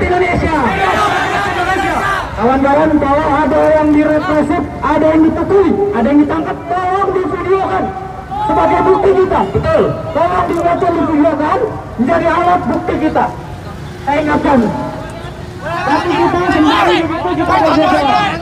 Indonesia. Kawan-kawan, kalau ada yang direpresif, ada yang ditetui, ada yang ditangkap, tolong divideokan sebagai bukti kita. Betul. Tolong difoto, divideokan menjadi alat bukti kita. Saya ingatkan. Tapi kita sendiri begitu kita berjalan.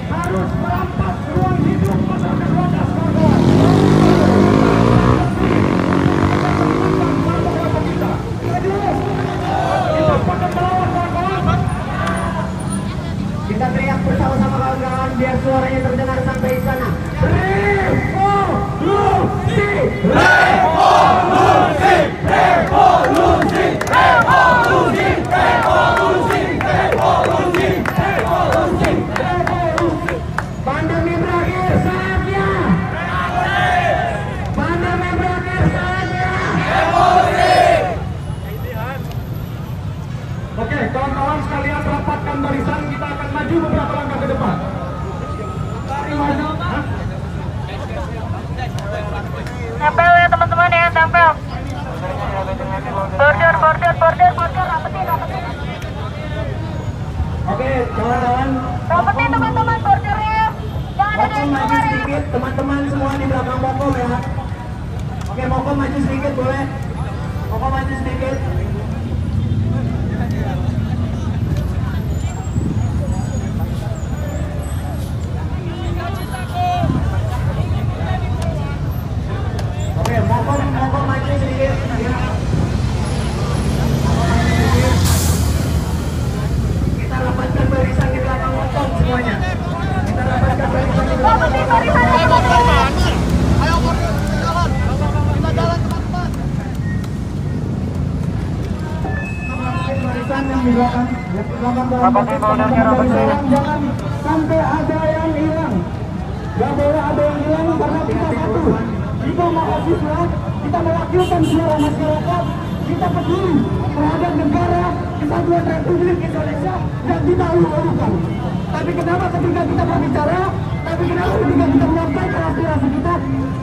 Harus merampas ruang hidup masyarakat wadas kawan. Kita teriak bersama-sama kawan-kawan biar suaranya terdengar sampai sana. Revolusi! Revolusi! Revolusi! Revolusi! Revolusi! Revolusi! Revolusi! Pandemi berakhir saatnya. Pandemi berakhir saatnya. Revolusi! Oke, kawan-kawan sekalian rapatkan barisan, kita akan maju beberapa langkah ke depan. Maju. Tempel ya teman-teman ya, tempel. Border, rapetin. Oke, kawan-kawan. Rapetin teman-teman bordernya. Jangan ada yang Maju keluar ya. sedikit, teman-teman semua di belakang Mokom ya. Oke, Mokom maju sedikit boleh. Mokom maju sedikit. Oke, Mokom maju sedikit. Ya. Kita rapatkan barisan di belakang Mokom semuanya. Kita rapatkan barisan di belakang Rapetin Mokom. barisannya teman-teman. Ayo border, jalan. Kita jalan teman-teman. Barisan yang di belakang jangan sampai ada yang hilang. Gak boleh ada yang hilang karena kita satu. Kita mahasiswa, kita mewakilkan suara masyarakat, kita peduli terhadap negara kesatuan Republik Indonesia yang kita ulu-ulukan. Tapi kenapa ketika kita berbicara, tapi kenapa ketika kita menyampaikan aspirasi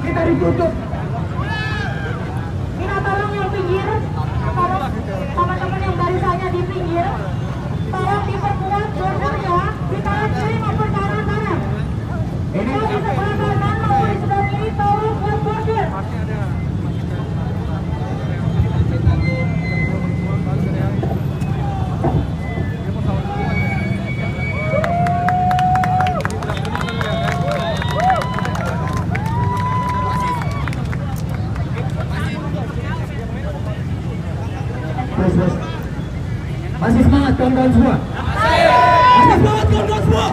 kita ditutup? Kita tolong yang pinggir, tolong teman-teman yang barisannya di pinggir, tolong diperkuat bordernya di kanan kiri maupun kanan kanan. Ini Kalau di sebelah kanan maupun di sebelah kiri tolong buat border. masih semangat kawan-kawan semua. Masih semangat kawan-kawan semua.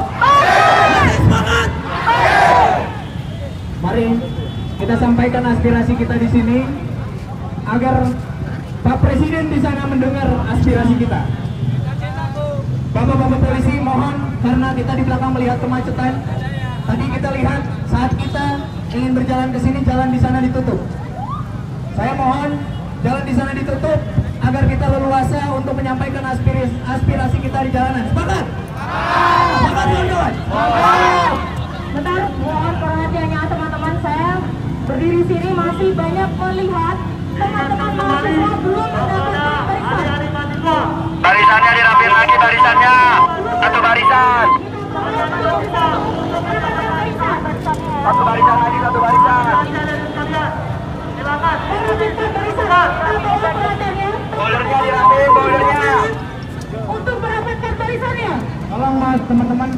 Masih semangat. Mari kita sampaikan aspirasi kita di sini agar Pak Presiden di sana mendengar aspirasi kita. Bapak-bapak polisi mohon, karena kita di belakang melihat kemacetan. Tadi kita lihat saat kita ingin berjalan ke sini, jalan di sana ditutup. Saya mohon jalan di sana ditutup agar kita leluasa untuk menyampaikan aspirasi kita di jalanan. Sepakat? Sepakat kawan-kawan? Bentar, mohon perhatiannya teman-teman, saya berdiri sini masih banyak melihat teman-teman mahasiswa belum mendapatkan barisan. Barisannya dirapiin lagi, barisannya satu barisan. Satu barisan lagi, satu barisan. Silakan. Mendapatkan barisan. Tolong perhatiannya. Bolernya dirapiin, bolernya. Untuk mendapatkan barisannya. Tolong mas teman-teman.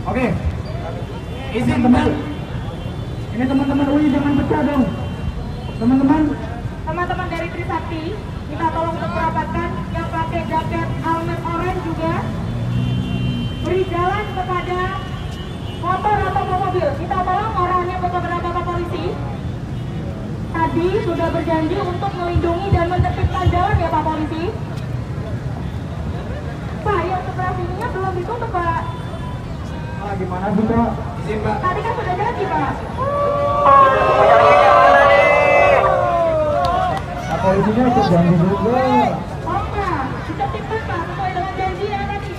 Oke, izin teman. Ini teman-teman UI jangan pecah dong. Teman-teman Teman-teman dari Trisakti kita tolong untuk merapatkan. Yang pakai jaket helmet orange juga beri jalan kepada motor atau mobil. Kita tolong orangnya kepada Bapak Polisi. Tadi sudah berjanji untuk melindungi dan menertibkan jalan ya Pak Polisi. Pak, yang sebelah sininya belum ditutup Pak. Gimana sih Pak? Izin Pak. Tadi kan sudah janji Pak. Polisinya ikut janji juga. Oh Pak, ditertibkan Pak sesuai dengan janji ya tadi.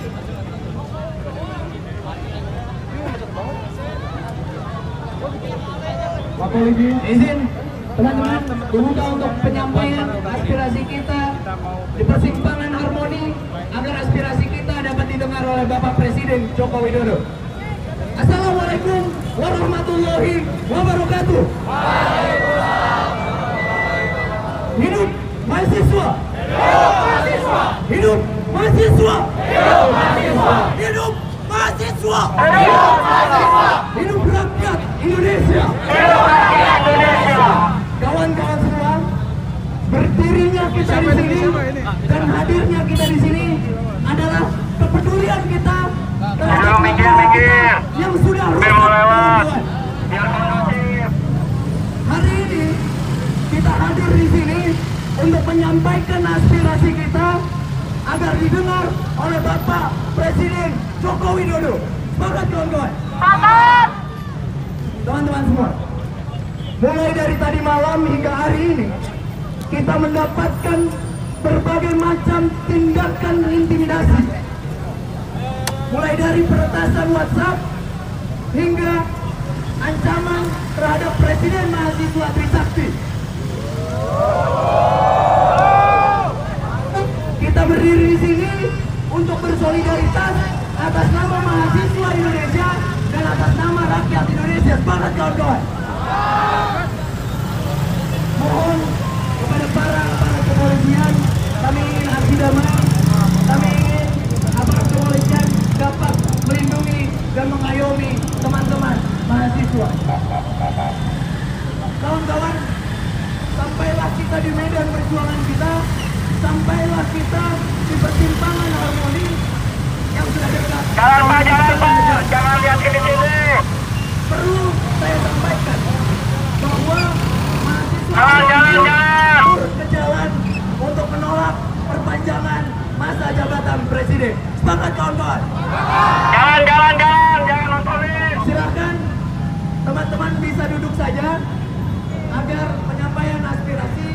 Pak Polisi, Izin teman-teman dibuka untuk penyampaian aspirasi kita di persimpangan Harmoni agar aspirasi kita dapat didengar oleh Bapak Presiden Joko Widodo. Assalamualaikum warahmatullahi wabarakatuh. Hidup mahasiswa. Hidup mahasiswa. Hidup mahasiswa. Hidup rakyat Indonesia. Kawan-kawan semua, berdirinya kita di sini dan hadirnya kita di sini adalah kepedulian kita terhadap minggir. yang sudah Mau rusak. lewat. Biar kondusif. Hari ini kita hadir di sini untuk menyampaikan aspirasi kita agar didengar oleh Bapak Presiden Joko Widodo. Semangat kawan-kawan. Semangat! Teman-teman semua, mulai dari tadi malam hingga hari ini kita mendapatkan berbagai macam tindakan intimidasi, mulai dari peretasan WhatsApp hingga ancaman terhadap Presiden Mahasiswa Trisakti. Kita berdiri di sini untuk bersolidaritas atas nama mahasiswa Indonesia dan atas nama rakyat Indonesia. Semangat kawan-kawan. Mohon kepada para kepolisian, kami ingin aksi damai, kami ingin aparat kepolisian dapat melindungi dan mengayomi teman-teman mahasiswa. Kawan-kawan, sampailah kita di medan perjuangan kita, sampailah kita di persimpangan Harmoni yang sudah dekat. Jalan Pak, jangan lihat ke sini. Perlu saya sampaikan bahwa mahasiswa Jalan. turun ke jalan untuk menolak perpanjangan masa jabatan Presiden. Sepakat kawan-kawan. Jangan nontonin. Silakan teman-teman bisa duduk saja agar penyampaian aspirasi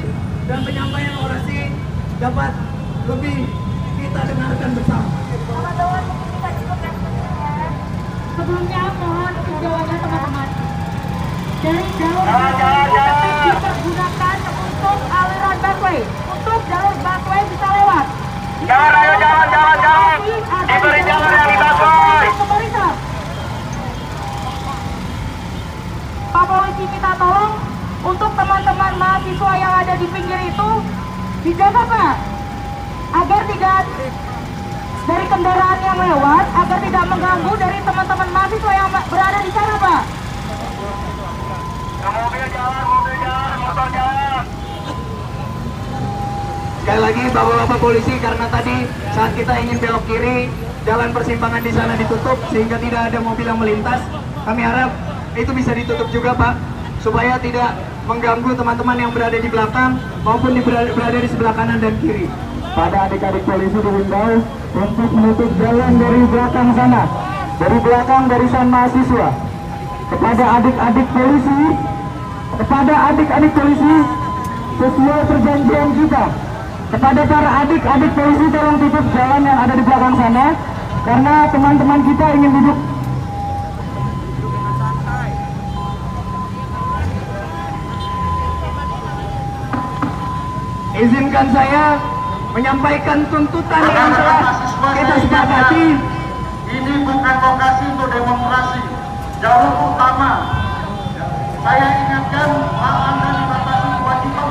dan penyampaian orasi dapat lebih kita dengarkan bersama. Teman-teman, kita cukup ya. Sebelumnya mohon tinjauannya teman-teman. Dari jalur dipergunakan untuk aliran busway. Untuk jalur busway bisa lewat. Jangan. Diberi jalan yang di busway. Pak Polisi kita tolong untuk teman-teman mahasiswa yang ada di pinggir itu dijaga Pak, agar tidak dari kendaraan yang lewat, agar tidak mengganggu dari teman-teman mahasiswa yang berada di sana Pak. Mobil jalan, motor jalan. Sekali lagi bapak-bapak polisi, karena tadi saat kita ingin belok kiri, jalan persimpangan di sana ditutup sehingga tidak ada mobil yang melintas. Kami harap itu bisa ditutup juga Pak, supaya tidak mengganggu teman-teman yang berada di belakang maupun berada di sebelah kanan dan kiri. pada adik-adik polisi dihimbau untuk menutup jalan dari belakang sana, dari belakang barisan mahasiswa. Kepada adik-adik polisi, sesuai perjanjian kita, kepada para adik-adik polisi tolong tutup jalan yang ada di belakang sana, karena teman-teman kita ingin duduk. Izinkan saya menyampaikan tuntutan yang telah kita sepakati. Ini bukan lokasi untuk demonstrasi, jalur utama. Saya ingatkan, hak Anda dibatasi kewajiban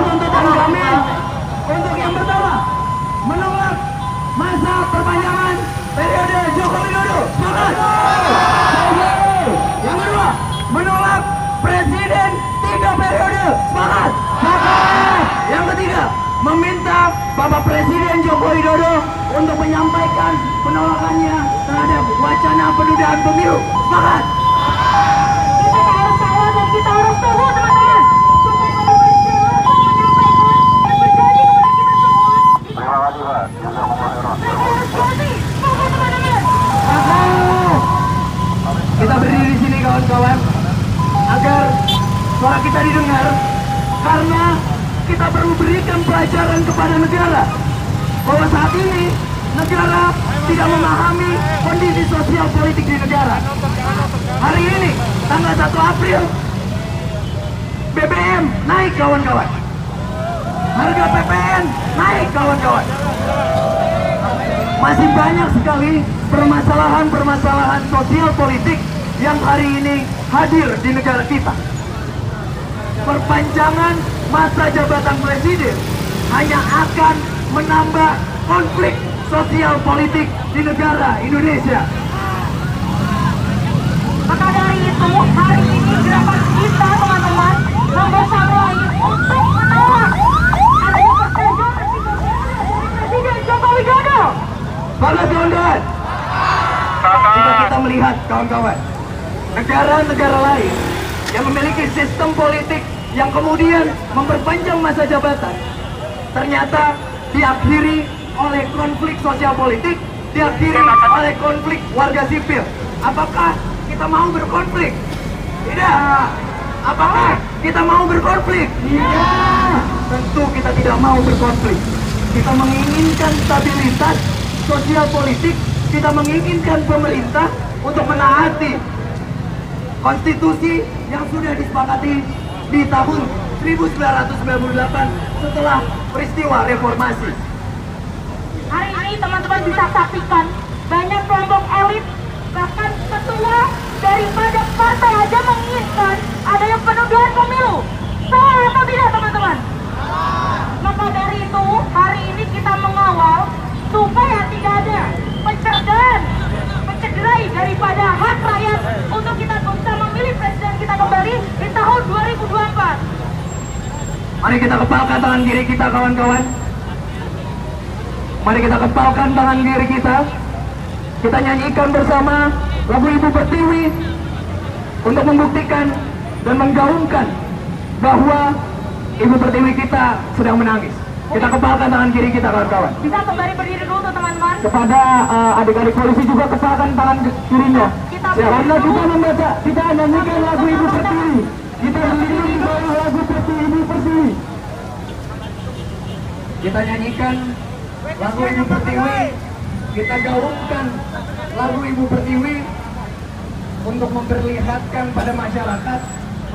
Tuntutan kami untuk yang pertama, menolak masa perpanjangan periode Joko Widodo. Semangat. Yang kedua, wacana penundaan pemilu. Semangat! Kita harus kawal dan kita harus tunggu teman-teman. Supaya ada presiden menyampaikan dan berjanji kepada kita semua. Terima kasih Pak. Dan harus berani. Tunggu teman-teman. Kita berdiri di sini kawan-kawan agar suara kita didengar, karena kita perlu berikan pelajaran kepada negara bahwa saat ini negara tidak memahami kondisi sosial politik di negara. Hari ini tanggal 1 April BBM naik kawan-kawan, harga PPN naik kawan-kawan. Masih banyak sekali permasalahan-permasalahan sosial politik yang hari ini hadir di negara kita. Perpanjangan masa jabatan presiden hanya akan menambah konflik sosial politik di negara Indonesia. Maka dari itu, hari ini gerakan kita teman-teman bersama lagi untuk menolak adanya persetujuan Presiden Joko Widodo. Semangat kawan-kawan! Jika kita melihat kawan-kawan, negara-negara lain yang memiliki sistem politik yang kemudian memperpanjang masa jabatan, ternyata diakhiri oleh konflik sosial politik, diakhiri oleh konflik warga sipil. Apakah kita mau berkonflik? Tidak. Apakah kita mau berkonflik? Tidak. Tentu kita tidak mau berkonflik. Kita menginginkan stabilitas sosial politik, kita menginginkan pemerintah untuk menaati konstitusi yang sudah disepakati di tahun 1998 setelah peristiwa reformasi. Hari ini teman-teman bisa saksikan banyak kelompok elit, bahkan ketua daripada partai aja menginginkan adanya penundaan pemilu. Salah atau tidak teman-teman? Maka dari itu hari ini kita mengawal supaya tidak ada pencerdahan, mencederai daripada hak rakyat untuk kita bisa memilih presiden kita kembali di tahun 2024. Mari kita kepalkan tangan kiri kita kawan-kawan. Mari kita kepalkan tangan kiri kita. Kita nyanyikan bersama lagu Ibu Pertiwi untuk membuktikan dan menggaungkan bahwa Ibu Pertiwi kita sedang menangis. Kita kepalkan tangan kiri kita kawan-kawan. Bisa kembali berdiri dulu tuh teman-teman. Kepada adik-adik polisi juga kepalkan tangan kirinya. Karena kita membaca, kita nyanyikan lagu Ibu Pertiwi. Kita berdiri di bawah lagu Ibu Pertiwi. Kita nyanyikan lagu Ibu Pertiwi. Kita gaungkan lagu Ibu Pertiwi untuk memperlihatkan pada masyarakat,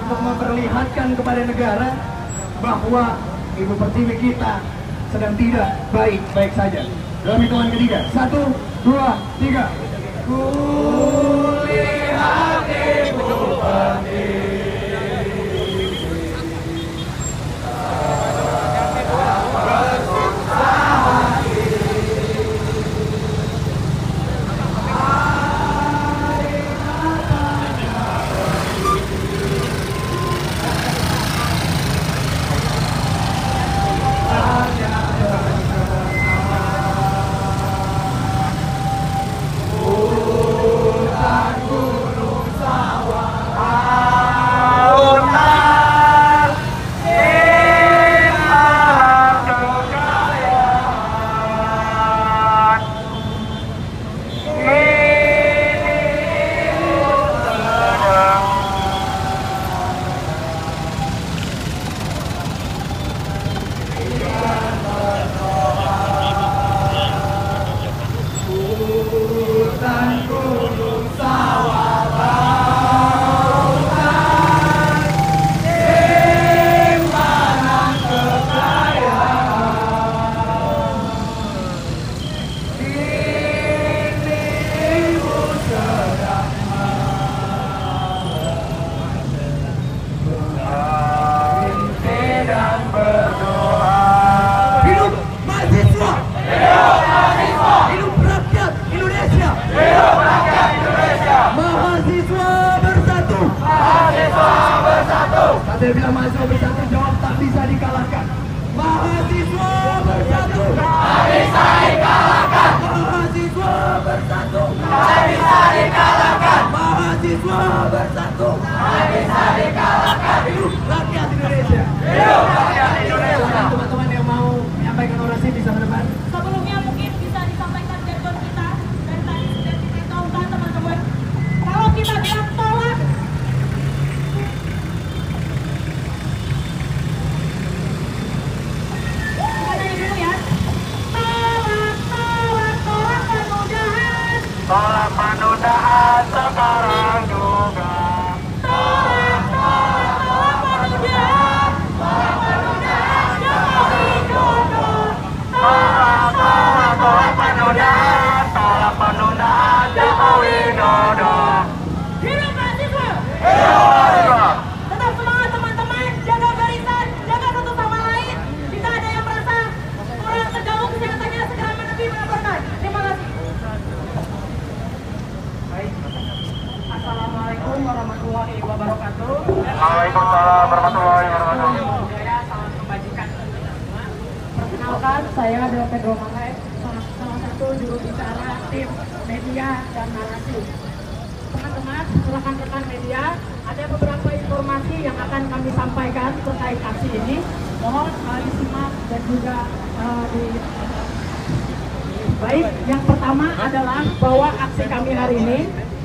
untuk memperlihatkan kepada negara bahwa Ibu Pertiwi kita sedang tidak baik-baik saja. Dalam hitungan ketiga, 1, 2, 3. Kulihat Ibu Pertiwi. Saya bilang mahasiswa bersatu, jawab tak bisa dikalahkan. Mahasiswa bersatu, tak bisa dikalahkan. Mahasiswa bersatu, tak bisa dikalahkan. Mahasiswa bersatu, tak bisa dikalahkan. Hidup rakyat Indonesia. Hidup rakyat Indonesia. Teman-teman yang mau menyampaikan orasi bisa berdepan. Sebelumnya mungkin bisa disampaikan jargon kita dan tadi sudah diberitahukan teman-teman. Kalau kita bilang tolak, kita nyanyi dulu ya. Tolak, tolak, tolak penundaan. Tolak penundaan sekarang juga. Tolak, tolak, tolak penundaan. Tolak penundaan Jokowi Dodo. Tolak, tolak, tolak penundaan. Tolak penundaan Jokowi Dodo. Hidup mahasiswa. Hidup mahasiswa. Tetap semangat teman-teman, jaga barisan, jaga satu sama lain. Jika ada yang merasa kurang terganggu kesehatannya, segera menepi melaporkan. Terima kasih. Assalamualaikum warahmatullahi wabarakatuh. Waalaikumsalam warahmatullahi wabarakatuh. Budaya salam kebajikan. Perkenalkan, saya adalah Pedro Mangai, salah satu juru bicara tim media dan narasi. Teman-teman, rekan-rekan media, ada beberapa informasi yang akan kami sampaikan terkait aksi ini. Mohon disimak dan juga baik. Yang pertama adalah bahwa aksi kami hari ini,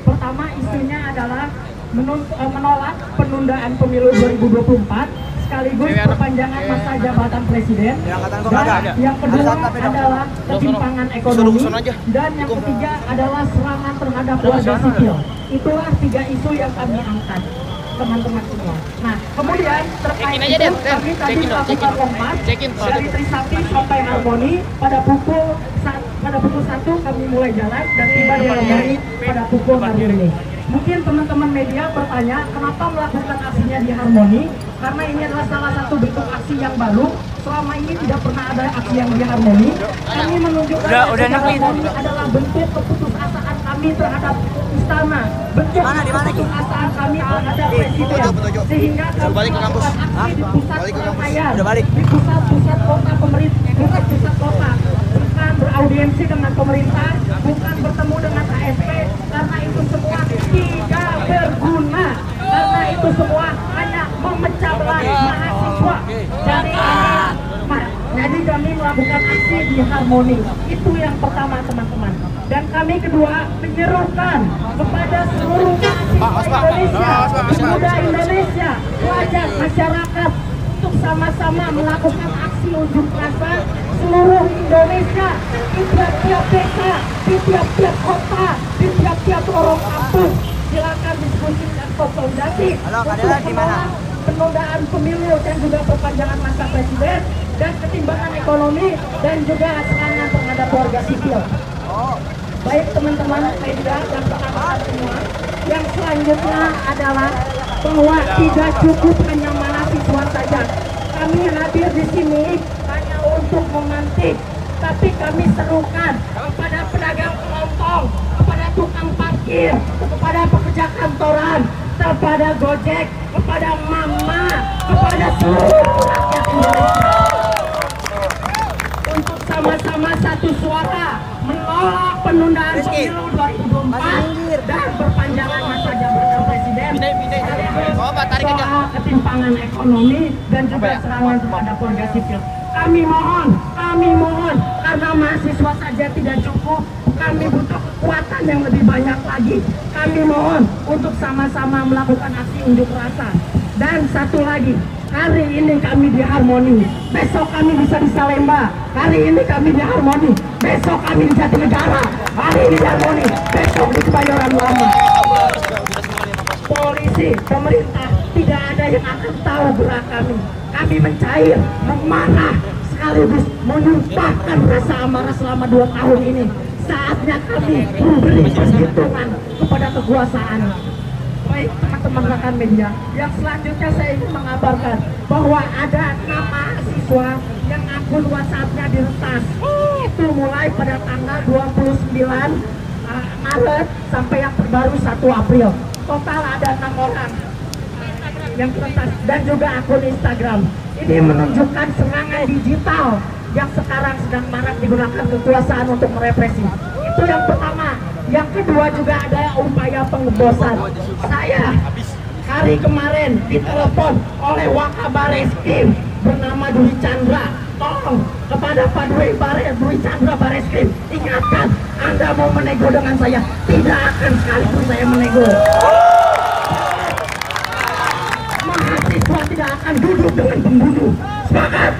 pertama isunya adalah menolak penundaan pemilu 2024 sekaligus perpanjangan masa jabatan presiden. Dan yang kedua adalah ketimpangan ekonomi, dan yang ketiga adalah serangan terhadap warga sipil. Itulah 3 isu yang kami angkat, teman-teman semua. Nah, kemudian terkait itu kami tadi melakukan kompas dari Trisakti sampai Harmoni pada pukul 1 kami mulai jalan dan tiba di Harmoni pada pukul hari ini. Mungkin teman-teman media bertanya kenapa melakukan aksinya di Harmoni, karena ini adalah salah satu bentuk aksi yang baru. Selama ini tidak pernah ada aksi yang di Harmoni. Kami menunjukkan Harmoni adalah bentuk keputusasaan kami terhadap istana, bentuk keputusasaan kami terhadap presiden, sehingga kami melakukan aksi di pusat keramaian, di pusat kota pemerintah, pusat kota, bukan beraudiensi dengan pemerintah, bukan bertemu dengan ASP, karena itu semua tidak berguna, karena itu semua hanya memecah belah mahasiswa. Jadi kami melakukan aksi di Harmoni. Itu yang pertama, teman-teman. Dan kami kedua menyerukan kepada seluruh mahasiswa Indonesia, pemuda Indonesia, pelajar masyarakat untuk sama-sama melakukan aksi unjuk rasa seluruh Indonesia, di tiap-tiap desa, di tiap-tiap kota, di tiap-tiap lorong kampus. Silakan diskusi dan konsolidasi untuk menolak penundaan pemilu dan juga perpanjangan masa presiden dan ketimbangan ekonomi dan juga serangan terhadap warga sipil. Baik teman-teman media dan rekan-rekan semua, yang selanjutnya adalah bahwa tidak cukup hanya mahasiswa saja. Kami hadir di sini hanya untuk memantik, tapi kami serukan kepada pedagang kelontong, kepada tukang parkir, kepada pekerja kantoran, kepada Gojek, kepada mama, kepada seluruh rakyat Indonesia untuk sama-sama satu suara menolak penundaan pemilu 2024 dan perpanjangan masa jabatan presiden, soal ketimpangan ekonomi dan juga serangan terhadap warga sipil. Kami mohon, karena mahasiswa saja tidak cukup, kami butuh kekuatan yang lebih banyak lagi. Kami mohon untuk sama-sama melakukan aksi unjuk rasa. Dan satu lagi, hari ini kami di Harmoni, besok kami bisa di Salemba. Hari ini kami di Harmoni, besok kami di Jatinegara. Hari ini di Harmoni, besok di Kebayoran Lama. Polisi, pemerintah, tidak ada yang akan tahu gerak kami. Kami mencair, memarah, sekaligus menumpahkan rasa amarah selama 2 tahun ini. Saatnya kami memberi perhitungan kepada kekuasaan. Baik teman-teman rekan media, yang selanjutnya saya ingin mengabarkan bahwa ada 6 mahasiswa yang akun WhatsApp-nya diretas. Itu mulai pada tanggal 29 Maret sampai yang terbaru 1 April. Total ada 6 orang yang diretas dan juga akun Instagram. Ini menunjukkan serangan digital yang sekarang sedang marak digunakan kekuasaan untuk merepresi. Itu yang pertama. Yang kedua juga ada upaya pengebosan. Saya hari kemarin ditelepon oleh Wakabareskrim bernama Dwi Chandra. Tolong kepada Pak Dwi Chandra Bareskrim, ingatkan Anda mau menego dengan saya, tidak akan sekalipun saya menego. Mahasiswa tidak akan duduk dengan pembunuh. Sepakat?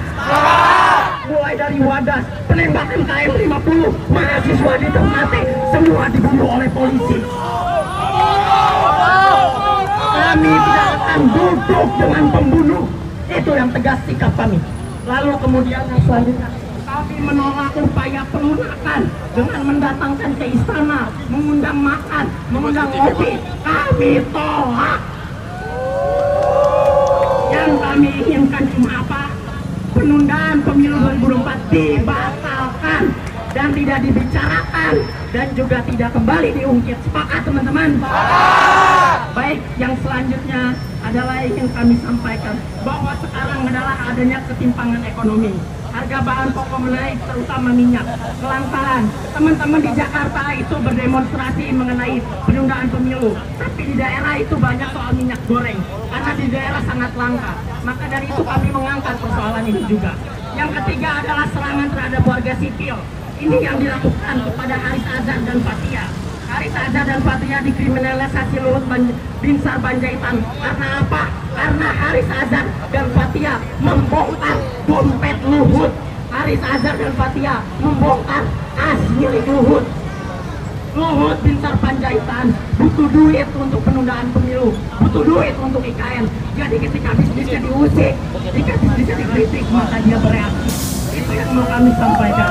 Mulai dari Wadas, penembakan KM50, mahasiswa ditempati, semua dibunuh oleh polisi. Kami tidak akan duduk dengan pembunuh. Itu yang tegas sikap kami. Lalu kemudian yang selanjutnya, kami menolak upaya pelunakan dengan mendatangkan ke istana, mengundang makan, mengundang kopi. Kami tolak. Yang kami inginkan cuma apa? Penundaan pemilu 2024 dibatalkan dan tidak dibicarakan dan juga tidak kembali diungkit. Sepakat teman-teman? Baik, yang selanjutnya adalah ingin kami sampaikan bahwa sekarang adalah adanya ketimpangan ekonomi. Harga bahan pokok menaik, terutama minyak. Kelangkaan. Teman-teman di Jakarta itu berdemonstrasi mengenai penundaan pemilu. Tapi di daerah itu banyak soal minyak goreng. Karena di daerah sangat langka. Maka dari itu kami mengangkat persoalan ini juga. Yang ketiga adalah serangan terhadap warga sipil. Ini yang dilakukan kepada Haris Azhar dan Fathia. Haris Azhar dan Fathia dikriminalisasi Luhut Binsar Panjaitan. Karena apa? Karena Haris Azhar dan Fathia membongkar dompet Luhut. Haris Azhar dan Fathia membongkar as milik Luhut. Luhut Binsar Panjaitan butuh duit untuk penundaan pemilu, butuh duit untuk IKN. Jadi ketika bisnisnya diusik, ketika bisnisnya dikritik, maka dia bereaksi. Itu yang mau kami sampaikan.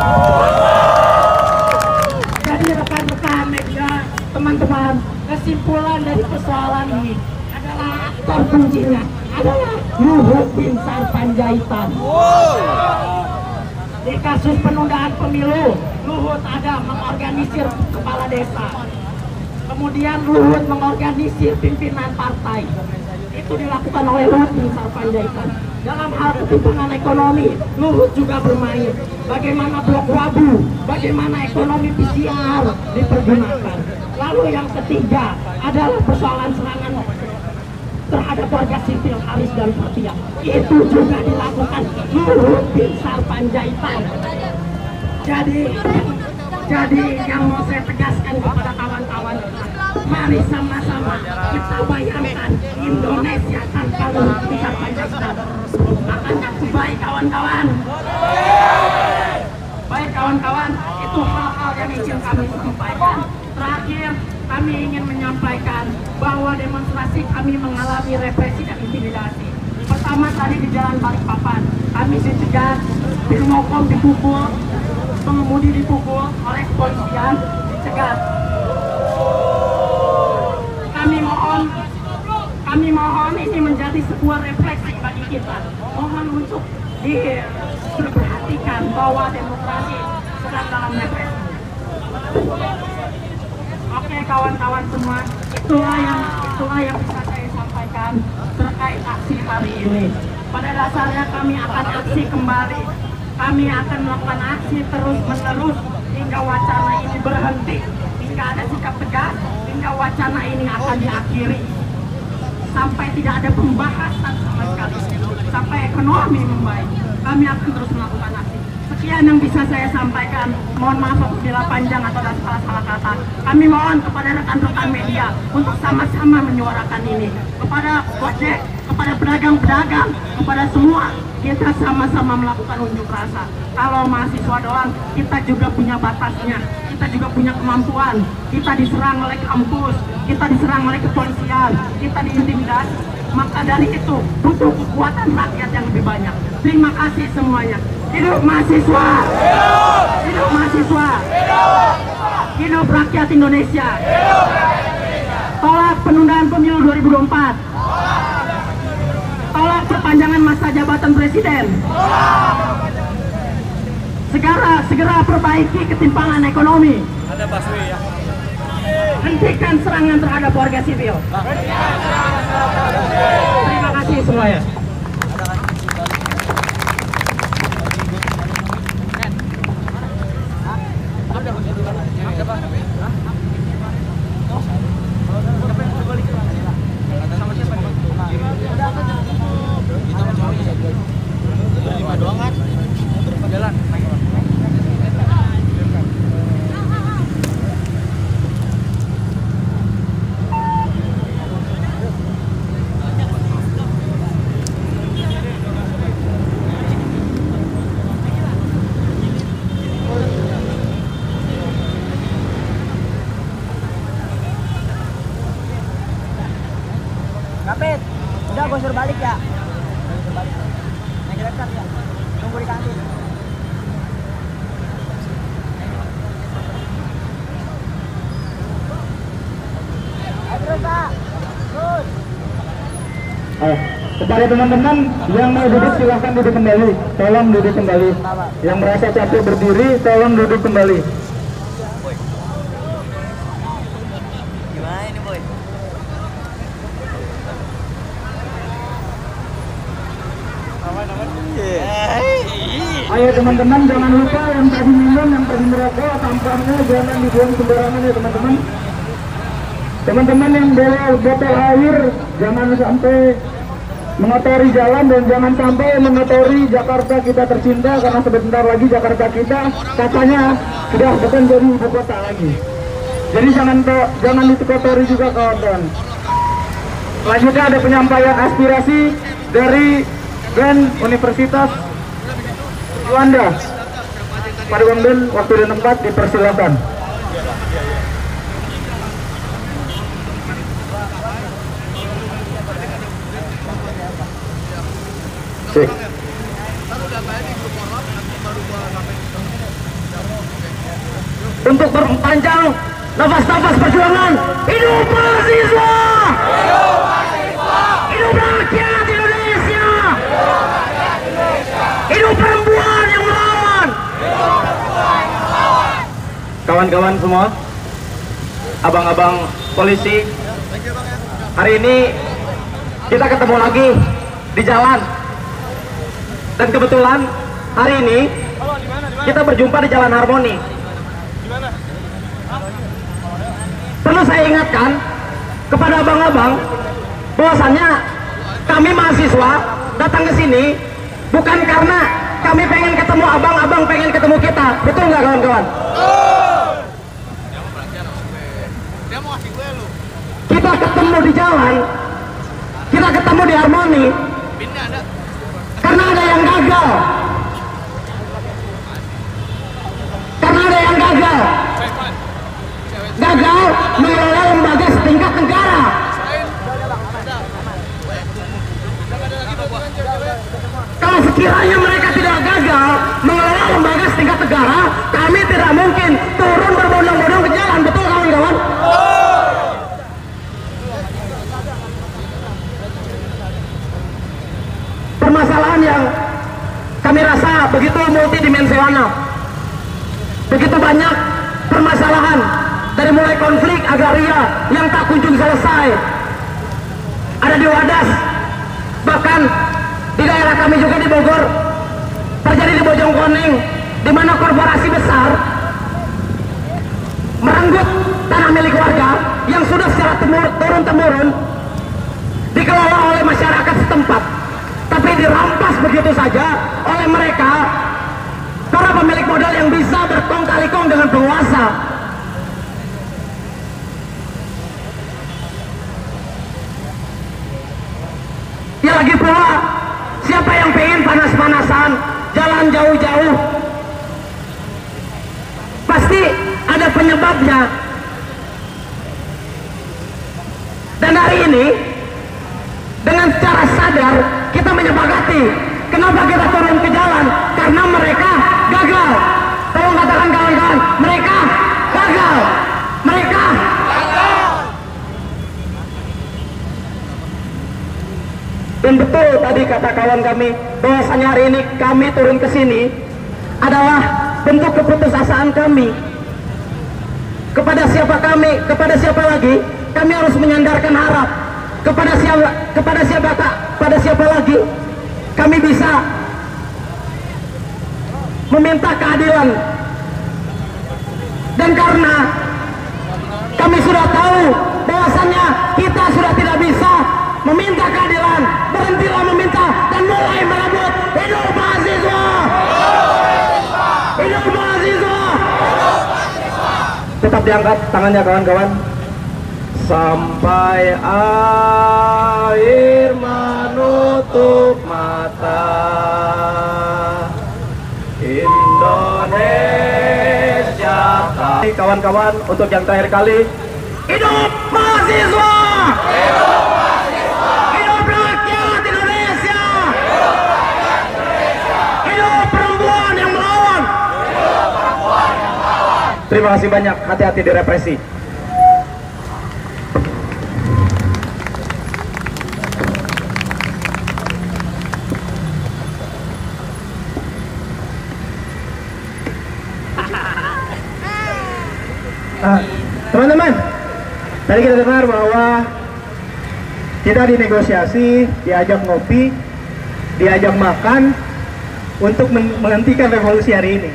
Jadi rekan-rekan media, teman-teman, kesimpulan dari persoalan ini adalah aktor kuncinya adalah Luhut Binsar Panjaitan. Di kasus penundaan pemilu, Luhut ada mengorganisir kepala desa. Kemudian Luhut mengorganisir pimpinan partai. Itu dilakukan oleh Luhut Binsar Panjaitan. Dalam hal ketimpangan ekonomi, Luhut juga bermain. Bagaimana blok wabu, bagaimana ekonomi PCR dipergunakan. Lalu yang ketiga adalah persoalan serangan terhadap warga sipil Haris dan Fathia. Itu juga dilakukan Luhut Binsar Panjaitan. Jadi yang mau saya tegaskan kepada kawan-kawan, mari sama-sama kita bayangkan Indonesia tanpa Luhut Binsar Panjaitan. Akankah baik kawan-kawan? Baik kawan-kawan, itu hal-hal yang ingin kami sampaikan. Terakhir, kami ingin menyampaikan bahwa demonstrasi kami mengalami represi dan intimidasi. Pertama tadi di Jalan Balikpapan, kami dicegat, Bilmokom dipukul, pengemudi dipukul oleh kepolisian, dicegat. Kami mohon ini menjadi sebuah refleksi bagi kita. Mohon untuk diperhatikan bahwa demokrasi sedang dalam represi. Oke kawan-kawan semua, itulah yang bisa saya sampaikan terkait aksi hari ini. Pada dasarnya kami akan aksi kembali. Kami akan melakukan aksi terus-menerus hingga wacana ini berhenti, hingga ada sikap tegas, hingga wacana ini akan diakhiri. Sampai tidak ada pembahasan sama sekali, sampai ekonomi membaik. Kami akan terus melakukan aksi. Sekian yang bisa saya sampaikan. Mohon maaf apabila panjang atau ada salah-salah kata. Kami mohon kepada rekan-rekan media untuk sama-sama menyuarakan ini. Kepada Gojek, kepada pedagang-pedagang, kepada semua, kita sama-sama melakukan unjuk rasa. Kalau mahasiswa doang, kita juga punya batasnya. Kita juga punya kemampuan. Kita diserang oleh kampus, kita diserang oleh kepolisian, kita diintimidasi. Maka dari itu butuh kekuatan rakyat yang lebih banyak. Terima kasih semuanya. Hidup mahasiswa! Hidup mahasiswa! Hidup rakyat Indonesia! Tolak penundaan pemilu 2024! Tolak perpanjangan masa jabatan presiden! Segera perbaiki ketimpangan ekonomi! Hentikan serangan terhadap warga sipil! Terima kasih semuanya! Kapit, udah gue suruh balik ya. Suruh balik. Naik dekat ya. Tunggu di kantin. Terus Pak. Terus. Kepada teman-teman yang mau duduk silahkan duduk kembali. Tolong duduk kembali. Yang merasa capek berdiri, tolong duduk kembali. Gimana ini, Boy? Ayo teman-teman, jangan lupa yang tadi minum, yang tadi merokok, sampahnya jangan dibuang sembarangan ya teman-teman. Teman-teman yang bawa botol air, jangan sampai mengotori jalan dan jangan sampai mengotori Jakarta kita tercinta, karena sebentar lagi Jakarta kita katanya sudah bukan jadi ibu kota lagi. Jadi jangan dikotori juga kawan-kawan. Selanjutnya ada penyampaian aspirasi dari Band Universitas Juanda. Pada Bang waktu dan tempat dipersilakan. Cek. Untuk memperpanjang nafas-nafas perjuangan, hidup mahasiswa! Hidup rakyat Indonesia! Hidup perempuan yang melawan! Kawan-kawan semua, abang-abang polisi, hari ini kita ketemu lagi di jalan. Dan kebetulan hari ini kita berjumpa di Jalan Harmoni. Perlu saya ingatkan kepada abang-abang bahwasannya kami mahasiswa datang ke sini bukan karena kami pengen ketemu abang-abang, pengen ketemu kita. Betul nggak kawan-kawan? Kita ketemu di jalan, kita ketemu di Harmoni karena ada yang gagal. Karena ada yang gagal. Gagal mengelola lembaga setingkat negara. Kalau sekiranya mereka tidak gagal mengelola lembaga setingkat negara, kami tidak mungkin turun berbondong-bondong ke jalan. Betul kawan-kawan? Permasalahan yang kami rasa begitu multidimensional, begitu banyak permasalahan, dari mulai konflik agraria yang tak kunjung selesai, ada di Wadas, bahkan di daerah kami juga di Bogor, terjadi di Bojongkoneng, di mana korporasi besar merenggut tanah milik warga yang sudah secara turun-temurun dikelola oleh masyarakat setempat, tapi dirampas begitu saja oleh mereka, para pemilik modal yang bisa berkong kali kong dengan penguasa. Ya lagi pula, siapa yang pengen panas-panasan, jalan jauh-jauh? Pasti ada penyebabnya. Dan hari ini, dengan secara sadar, kita menyepakati kenapa kita turun ke jalan, karena mereka gagal. Tolong katakan kawan-kawan, mereka gagal. Mereka gagal. Dan betul tadi kata kawan kami, bahwasanya hari ini kami turun ke sini adalah bentuk keputusasaan kami. Kepada siapa lagi? Kami harus menyandarkan harap. Kepada siapa lagi kami bisa meminta keadilan. Dan karena kami sudah tahu bahwasannya kita sudah tidak bisa meminta keadilan, berhentilah meminta dan mulai merebut. Hidup mahasiswa! Hidup mahasiswa! Tetap diangkat tangannya kawan-kawan. Sampai air menutup mata, Indonesia. Kawan-kawan, untuk yang terakhir kali, hidup mahasiswa! Hidup mahasiswa! Terima kasih banyak. Hati-hati di represi. Teman-teman, tadi kita dengar bahwa kita dinegosiasi, diajak ngopi, diajak makan untuk menghentikan revolusi hari ini.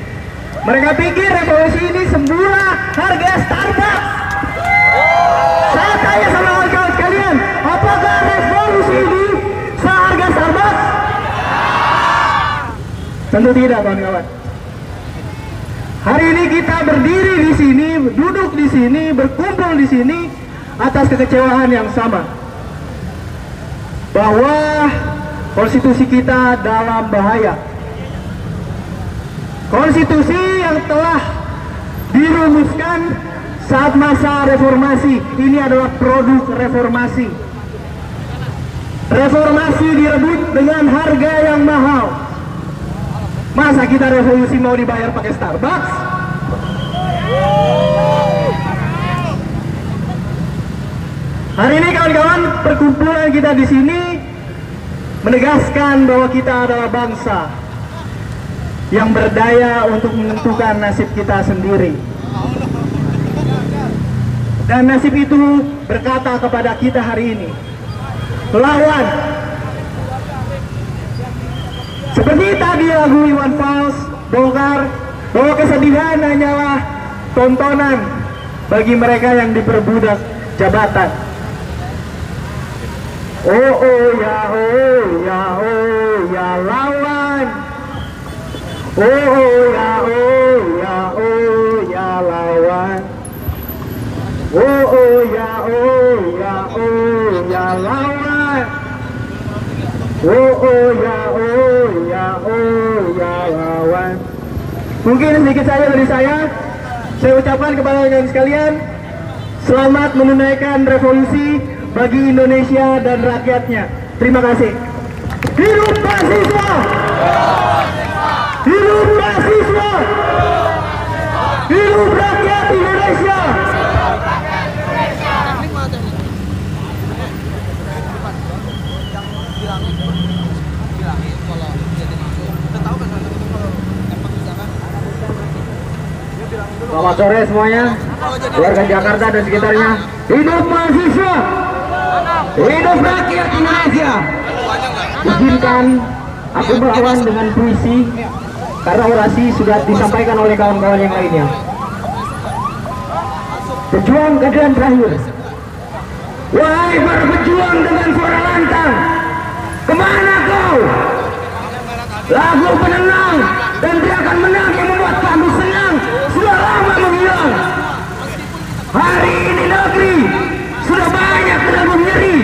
Mereka pikir revolusi ini semula harga Starbucks. Saya tanya sama kawan-kawan sekalian, apakah revolusi ini seharga Starbucks? Tentu tidak, kawan-kawan. Hari ini kita berdiri di sini, duduk di sini, berkumpul di sini atas kekecewaan yang sama. Bahwa konstitusi kita dalam bahaya. Konstitusi yang telah dirumuskan saat masa reformasi, ini adalah produk reformasi. Reformasi direbut dengan harga yang mahal. Masa kita revolusi mau dibayar pakai Starbucks? Hari ini kawan-kawan, perkumpulan kita di sini menegaskan bahwa kita adalah bangsa yang berdaya untuk menentukan nasib kita sendiri. Dan nasib itu berkata kepada kita hari ini, lawan. Seperti tadi lagu Iwan Fals bongkar bahwa kesedihan hanyalah tontonan bagi mereka yang diperbudak jabatan. Oh ya lawan. Oh ya lawan. Oh ya lawan. Ya lawan. Mungkin sedikit saja dari saya ucapkan kepada kalian sekalian, selamat menunaikan revolusi bagi Indonesia dan rakyatnya. Terima kasih. Hidup mahasiswa! Hidup mahasiswa! Hidup rakyat Indonesia! Selamat sore semuanya, warga Jakarta dan sekitarnya. Hidup mahasiswa, hidup rakyat Indonesia. Izinkan aku melawan dengan puisi, karena orasi sudah disampaikan oleh kawan-kawan yang lainnya. Pejuang keadaan terakhir. Wahai para pejuang dengan suara lantang, kemana kau? Lagu penenang dan teriakan menang yang membuat kami senang sudah lama menghilang. Hari ini negeri sudah banyak menanggung nyeri.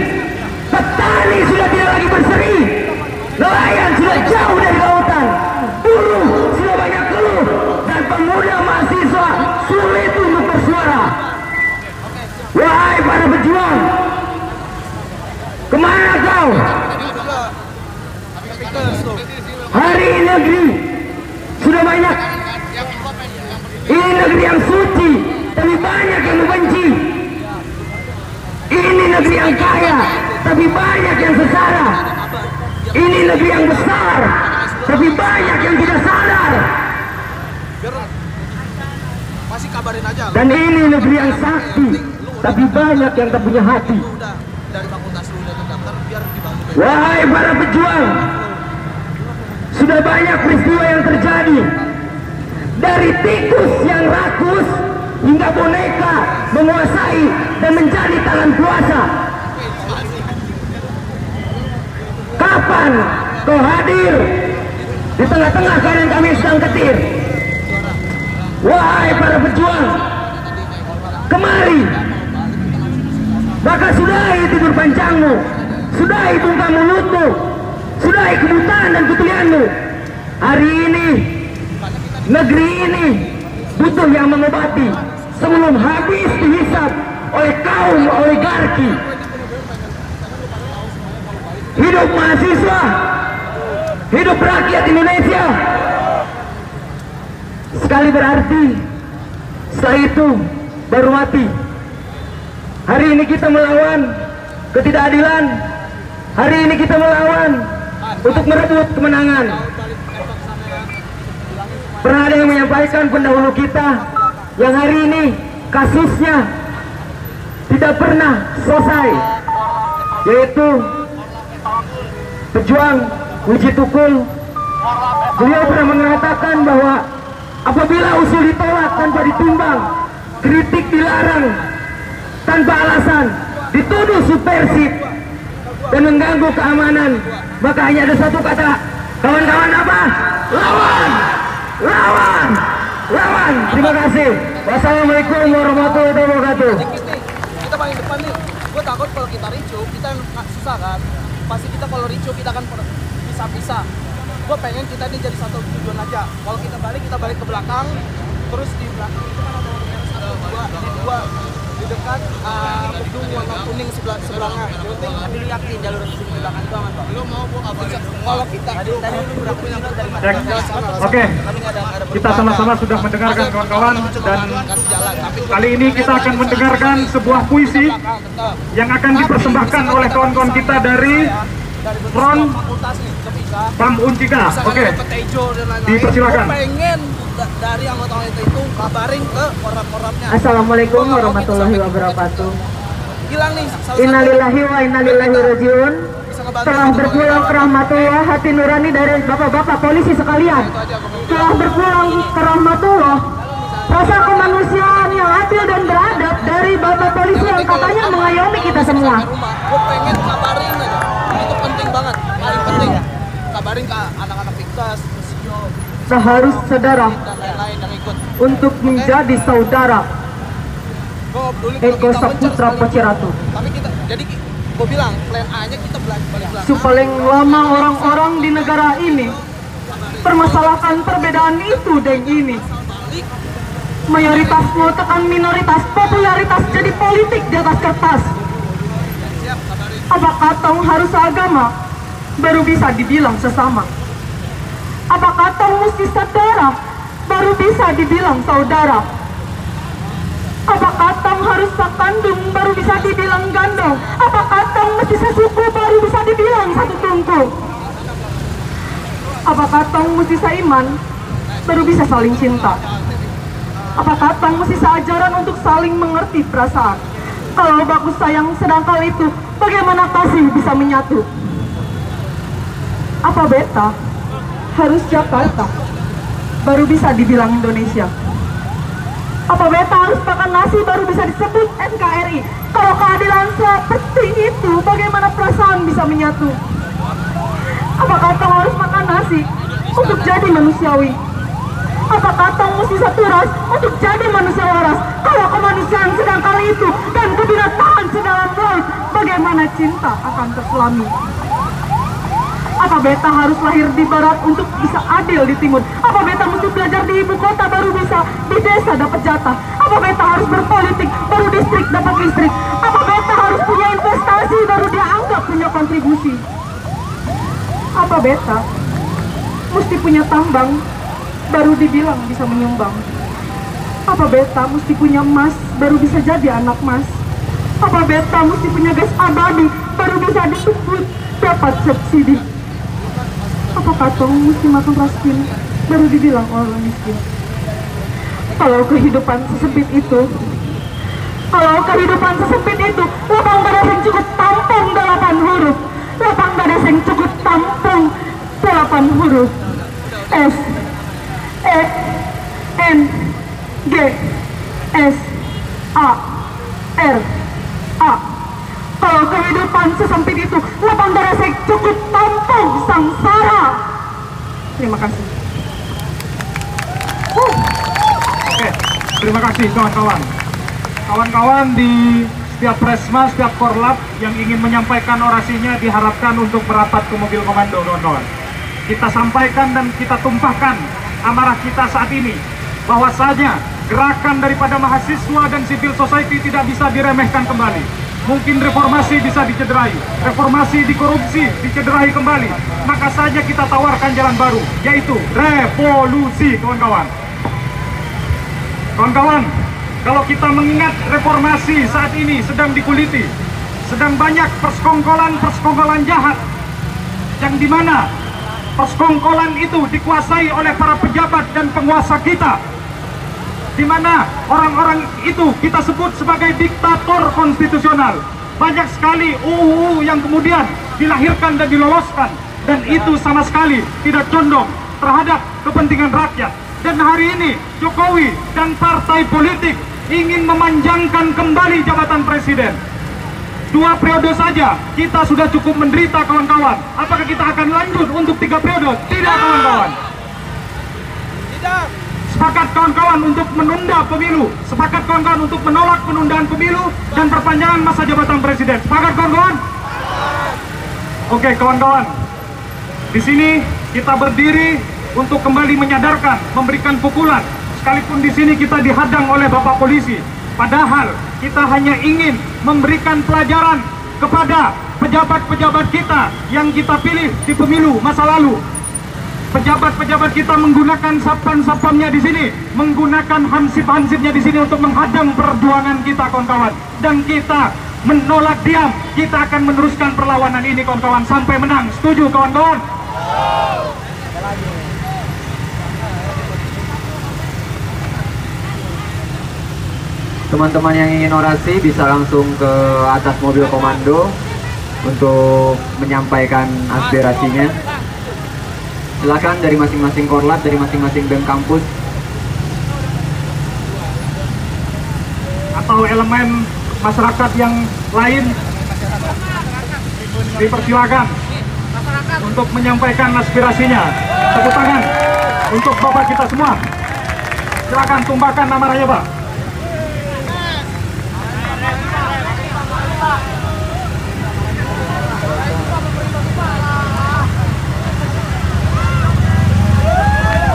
Petani sudah tidak lagi berseri. Nelayan sudah jauh dari lautan. Buruh sudah banyak keluh. Dan pemuda mahasiswa sulit untuk bersuara. Wahai para pejuang, kemana kau? Hari ini negeri sudah banyak. Ini negeri yang suci, tapi banyak yang membenci. Ini negeri yang kaya, tapi banyak yang sengsara. Ini negeri yang besar, tapi banyak yang tidak sadar. Dan ini negeri yang sakti, tapi banyak yang tak punya hati. Wahai para pejuang, sudah banyak peristiwa yang terjadi. Dari tikus yang rakus hingga boneka menguasai dan menjadi tangan kuasa. Kapan kau hadir di tengah-tengah keadaan kami sedang ketir? Wahai para pejuang, kemari. Maka sudahi tidur panjangmu, sudahi bungkam mulutmu, sudahi kebutaan dan ketulianmu. Hari ini negeri ini butuh yang mengobati sebelum habis dihisap oleh kaum oligarki. Hidup mahasiswa, hidup rakyat Indonesia. Sekali berarti setelah itu baru mati. Hari ini kita melawan ketidakadilan. Hari ini kita melawan untuk merebut kemenangan. Pernah ada yang menyampaikan pendahulu kita yang hari ini kasusnya tidak pernah selesai, yaitu pejuang Uji Tukul. Beliau pernah mengatakan bahwa apabila usul ditolak tanpa ditimbang, kritik dilarang tanpa alasan, dituduh subversif dan mengganggu keamanan, maka hanya ada satu kata, kawan-kawan apa? Lawan! Lawan! Lawan! Terima kasih. Wassalamualaikum warahmatullahi wabarakatuh. Kita paling depan nih. Gue takut kalau kita ricuh, kita susah kan. Pasti kita kalau ricuh kita akan pisah-pisah. Gue pengen kita ini jadi satu tujuan aja. Kalau kita balik ke belakang. Terus di belakang itu kan ada dua di dekat gedung warna kuning sebelahnya. Yang penting ambil yakin jalur di belakang itu aman, Pak. Lu mau apa? Kalau kita tadi berapa dari mana? Oke. Kita sama-sama sudah mendengarkan kawan-kawan, dan kali ini kita akan mendengarkan sebuah puisi yang akan dipersembahkan oleh kawan-kawan kita dari Front Pam Uncika. Oke. Dipersilakan. Pengen dari anggota itu kabarin ke koram-koramnya. Assalamualaikum warahmatullahi wabarakatuh. Hilang nih. Innalillahi wa innalillahi rajiun. Telah berpulang ke rahmatullah hati nurani dari bapak-bapak polisi sekalian. Telah berpulang ke rahmatullah rasa kemanusiaan yang adil dan beradab dari bapak polisi yang katanya mengayomi kita semua. Gue pengen kabarin aja. Itu penting banget, paling penting. Kabarin ke anak-anak Piktas, Sio, Seharus saudara dan lain-lain yang ikut. untuk menjadi saudara. Eko Saputra Paciratu. Tapi kita, jadi gue bilang plan A-nya kita balik. Paling lama orang-orang di negara ini permasalahkan perbedaan itu dan ini. Mayoritas mau tekan minoritas, popularitas jadi politik di atas kertas. Apakah tong harus agama baru bisa dibilang sesama? Apakah tong mesti saudara baru bisa dibilang saudara? Apakah tong harus sekandung baru bisa dibilang gandong? Apakah tong mesti sesuku baru bisa dibilang satu tungku? Apakah tong mesti seiman baru bisa saling cinta? Apakah tong mesti seajaran untuk saling mengerti perasaan? Kalau baku sayang sedangkal itu, bagaimana kasih bisa menyatu? Apa beta harus Jakarta baru bisa dibilang Indonesia? Apa beta harus makan nasi baru bisa disebut NKRI? Kalau keadilan seperti itu, bagaimana perasaan bisa menyatu? Apakah tong harus makan nasi untuk jadi manusiawi? Apakah tong mesti satu ras untuk jadi manusia waras? Kalau kemanusiaan sedang kali itu dan kebinatangan sedalam laut, bagaimana cinta akan terselami? Apa beta harus lahir di barat untuk bisa adil di timur? Apa beta mesti belajar di ibu kota baru bisa di desa dapat jatah? Apa beta harus berpolitik baru distrik dapat listrik? Apa beta harus punya investasi baru dianggap punya kontribusi? Apa beta mesti punya tambang baru dibilang bisa menyumbang? Apa beta mesti punya emas baru bisa jadi anak mas? Apa beta mesti punya gas abadi baru bisa disebut dapat subsidi? Apakah tong mesti makan raskin baru dibilang orang miskin? Kalau kehidupan sesempit itu, lapang dada sing cukup tampung 8 huruf. Lapang dada sing cukup tampung 8 huruf. S E N G S A R A. Kalau kehidupan sesempit itu, lapang dada sing cukup tampung sangsara. Terima kasih. Oke, terima kasih kawan-kawan. Kawan-kawan di setiap Presma, setiap Korlap yang ingin menyampaikan orasinya diharapkan untuk merapat ke mobil komando, kawan-kawan. Kita sampaikan dan kita tumpahkan amarah kita saat ini, bahwasanya gerakan daripada mahasiswa dan civil society tidak bisa diremehkan kembali. Mungkin reformasi bisa dicederai, reformasi di korupsi dicederai kembali. Maka saja kita tawarkan jalan baru, yaitu revolusi, kawan-kawan. Kawan-kawan, kalau kita mengingat reformasi saat ini sedang dikuliti, sedang banyak persekongkolan jahat, yang dimana persekongkolan itu dikuasai oleh para pejabat dan penguasa kita, dimana orang-orang itu kita sebut sebagai diktator konstitusional. Banyak sekali UU yang kemudian dilahirkan dan diloloskan, dan itu sama sekali tidak condong terhadap kepentingan rakyat. Dan hari ini Jokowi dan partai politik ingin memanjangkan kembali jabatan presiden. 2 periode saja kita sudah cukup menderita, kawan-kawan. Apakah kita akan lanjut untuk 3 periode? Tidak, kawan-kawan. Tidak. Sepakat kawan-kawan untuk menunda pemilu. Sepakat kawan-kawan untuk menolak penundaan pemilu dan perpanjangan masa jabatan presiden. Sepakat kawan-kawan? Oke, kawan-kawan. Di sini kita berdiri untuk kembali menyadarkan, memberikan pukulan. Sekalipun di sini kita dihadang oleh Bapak Polisi. Padahal kita hanya ingin memberikan pelajaran kepada pejabat-pejabat kita yang kita pilih di pemilu masa lalu. Pejabat-pejabat kita menggunakan sapam-sapamnya di sini, menggunakan hansip-hansipnya di sini untuk menghadang perjuangan kita, kawan-kawan. Dan kita menolak diam, kita akan meneruskan perlawanan ini, kawan-kawan, sampai menang. Setuju, kawan-kawan? Teman-teman yang ingin orasi bisa langsung ke atas mobil komando untuk menyampaikan aspirasinya. Silakan dari masing-masing korlat, dari masing-masing BEM kampus. Atau elemen masyarakat yang lain dipersilakan untuk menyampaikan aspirasinya. Tepuk tangan untuk Bapak kita semua. Silakan tumbahkan nama raya, Pak.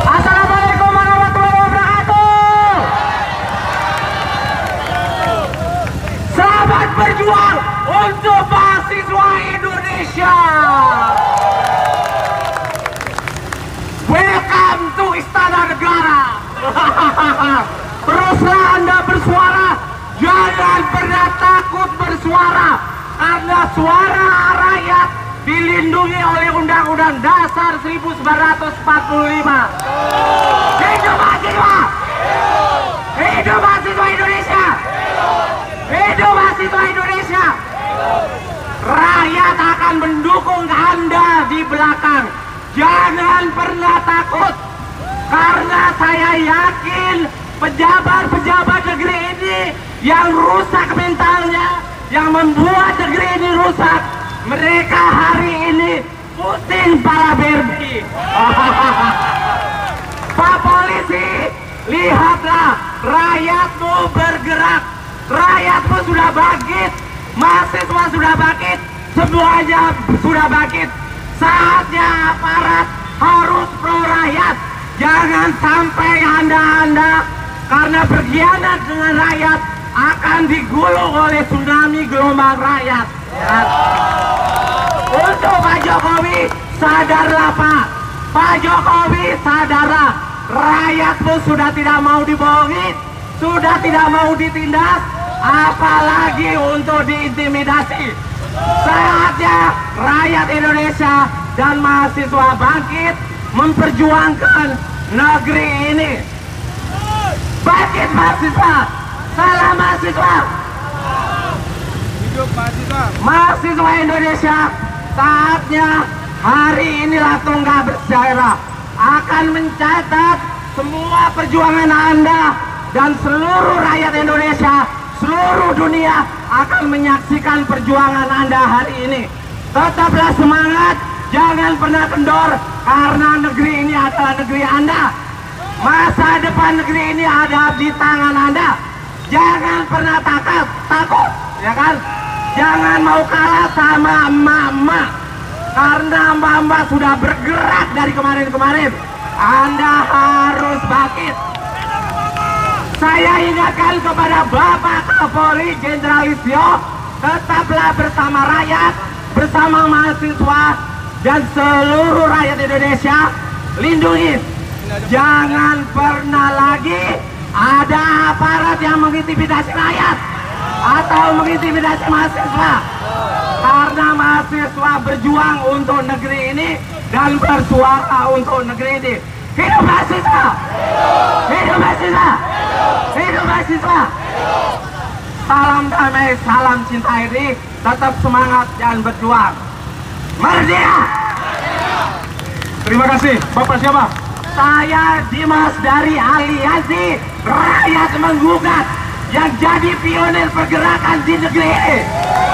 Assalamualaikum warahmatullahi wabarakatuh. Selamat berjuang untuk mahasiswa Indonesia. Welcome to Istana Negara. Teruslah Anda bersuara, jangan pernah takut bersuara, karena suara rakyat dilindungi oleh Undang-Undang Dasar 1945. Hidup mahasiswa! Hidup mahasiswa Indonesia! Hidup mahasiswa Indonesia! Rakyat akan mendukung Anda di belakang. Jangan pernah takut, karena saya yakin pejabat-pejabat negeri ini yang rusak mentalnya, yang membuat negeri ini rusak, mereka hari ini pusing para berbi. Pak Polisi, lihatlah, rakyatmu bergerak, rakyatmu sudah bangkit, mahasiswa sudah bangkit, semuanya sudah bangkit. Saatnya aparat harus pro rakyat. Jangan sampai Anda karena berkhianat dengan rakyat akan digulung oleh tsunami gelombang rakyat. Ya. Untuk Pak Jokowi, sadarlah Pak. Pak Jokowi, sadarlah. Rakyatmu sudah tidak mau dibohongi, sudah tidak mau ditindas, apalagi untuk diintimidasi. Saatnya rakyat Indonesia dan mahasiswa bangkit memperjuangkan negeri ini. Bangkit mahasiswa, salam mahasiswa. Hidup mahasiswa. Mahasiswa Indonesia, saatnya hari inilah tonggak bersejarah akan mencatat semua perjuangan Anda, dan seluruh rakyat Indonesia, seluruh dunia akan menyaksikan perjuangan Anda hari ini. Tetaplah semangat, jangan pernah kendor, karena negeri ini adalah negeri Anda. Masa depan negeri ini ada di tangan Anda. Jangan pernah takut, ya kan? Jangan mau kalah sama emak-emak, karena emak-emak sudah bergerak dari kemarin-kemarin. Anda harus bangkit. Saya ingatkan kepada Bapak Kapolri Jenderal Listio, tetaplah bersama rakyat, bersama mahasiswa, dan seluruh rakyat Indonesia. Lindungi. Jangan pernah lagi ada aparat yang mengintimidasi rakyat atau mengintimidasi mahasiswa. Karena mahasiswa berjuang untuk negeri ini dan bersuara untuk negeri ini. Hidup mahasiswa! Hidup mahasiswa! Hidup mahasiswa! Salam damai, salam cinta RI, tetap semangat dan berjuang. Merdeka! Terima kasih. Bapak siapa? Saya Dimas dari Aliansi Rakyat Menggugat yang jadi pionir pergerakan di negeri ini.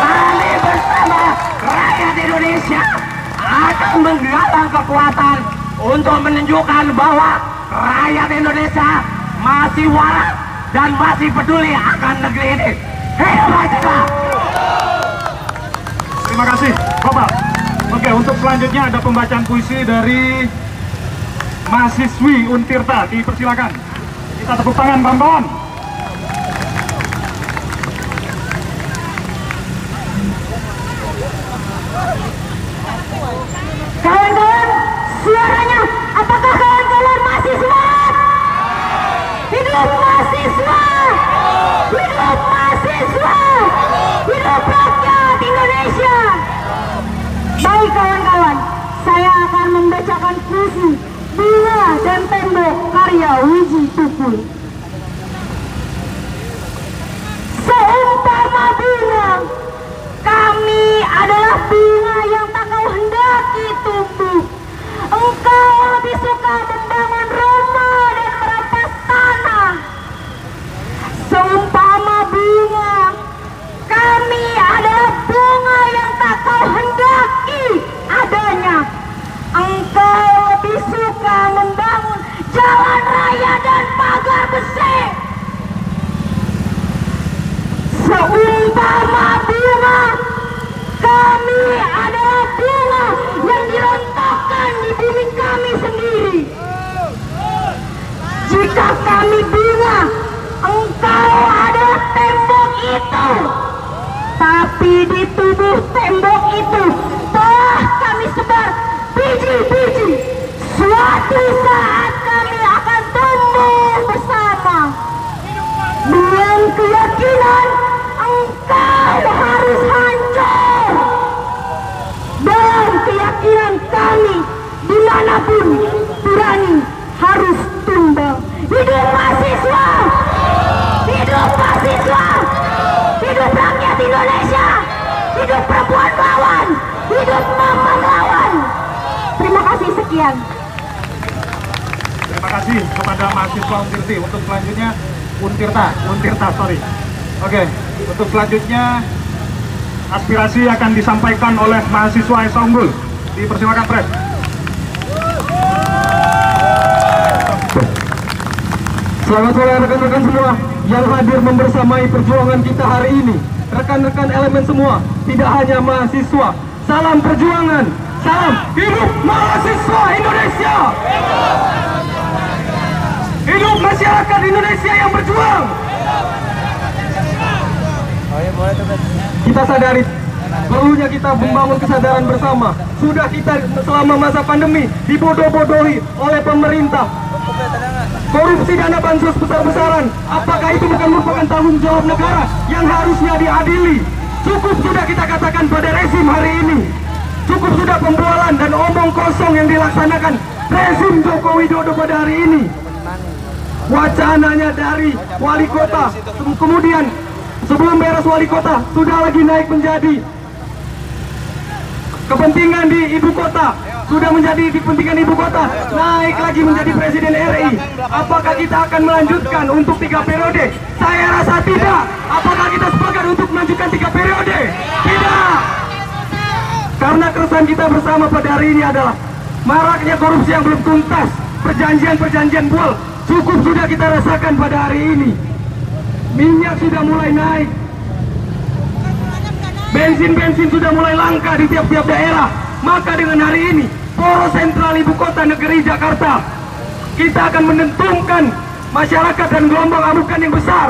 Kami bersama rakyat Indonesia akan menggalang kekuatan untuk menunjukkan bahwa rakyat Indonesia masih waras dan masih peduli akan negeri ini. Hidup mahasiswa! Terima kasih, Bapak. Oke, untuk selanjutnya ada pembacaan puisi dari mahasiswi Untirta. Dipersilakan. Kita tepuk tangan, kawan-kawan. Kawan-kawan, suaranya, apakah kawan-kawan mahasiswa? Hidup mahasiswa! Hidup mahasiswa! Hidup rakyat Indonesia! Baik kawan-kawan, saya akan membacakan puisi Bunga dan Tembok karya Wiji Tukul. Seumpama bunga, kami adalah bunga yang tak kau hendaki tumbuh. Engkau lebih suka membangun rumah dan merampas tanah. Seumpama bunga, kami adalah bunga yang tak kau hendaki adanya. Engkau lebih suka membangun jalan raya dan pagar besi. Seumpama bunga, kami adalah bunga yang dirontokkan di bumi kami sendiri. Jika kami bunga, engkau adalah tembok itu. Tapi di tubuh tembok itu telah kami sebar biji-biji. Suatu saat kami akan tumbuh bersama. Dengan keyakinan engkau harus hancur. Dan keyakinan kami dimanapun berani harus tumbang. Hidup mahasiswa! Hidup mahasiswa! Hidup rakyat Indonesia! Hidup perempuan melawan! Hidup mama melawan! Terima kasih, sekian. Terima kasih kepada mahasiswa Untirti. Untuk selanjutnya Untirta, sorry. Oke, untuk selanjutnya aspirasi akan disampaikan oleh mahasiswa Esa Unggul. Dipersilakan, Pres. Selamat sore rekan-rekan semua yang hadir membersamai perjuangan kita hari ini. Rekan-rekan elemen semua, tidak hanya mahasiswa. Salam perjuangan, salam hidup mahasiswa Indonesia. Hidup masyarakat Indonesia yang berjuang. Kita sadari perlunya kita membangun kesadaran bersama. Sudah kita selama masa pandemi dibodoh-bodohi oleh pemerintah. Korupsi dana bansos besar-besaran. Apakah itu bukan merupakan tanggung jawab negara yang harusnya diadili? Cukup sudah kita katakan pada rezim hari ini. Cukup sudah pembualan dan omong kosong yang dilaksanakan rezim Joko Widodo pada hari ini. Wacananya dari wali kota, kemudian sebelum beres wali kota sudah lagi naik menjadi kepentingan di ibu kota, sudah menjadi kepentingan ibu kota, naik lagi menjadi presiden RI. Apakah kita akan melanjutkan untuk 3 periode? Saya rasa tidak. Apakah kita sepakat untuk melanjutkan 3 periode? Tidak. Karena keresahan kita bersama pada hari ini adalah maraknya korupsi yang belum tuntas, perjanjian-perjanjian bual cukup sudah kita rasakan pada hari ini. Minyak sudah mulai naik, bensin sudah mulai langka di tiap-tiap daerah. Maka dengan hari ini poros sentral ibu kota negeri Jakarta, kita akan menentukan masyarakat dan gelombang amukan yang besar.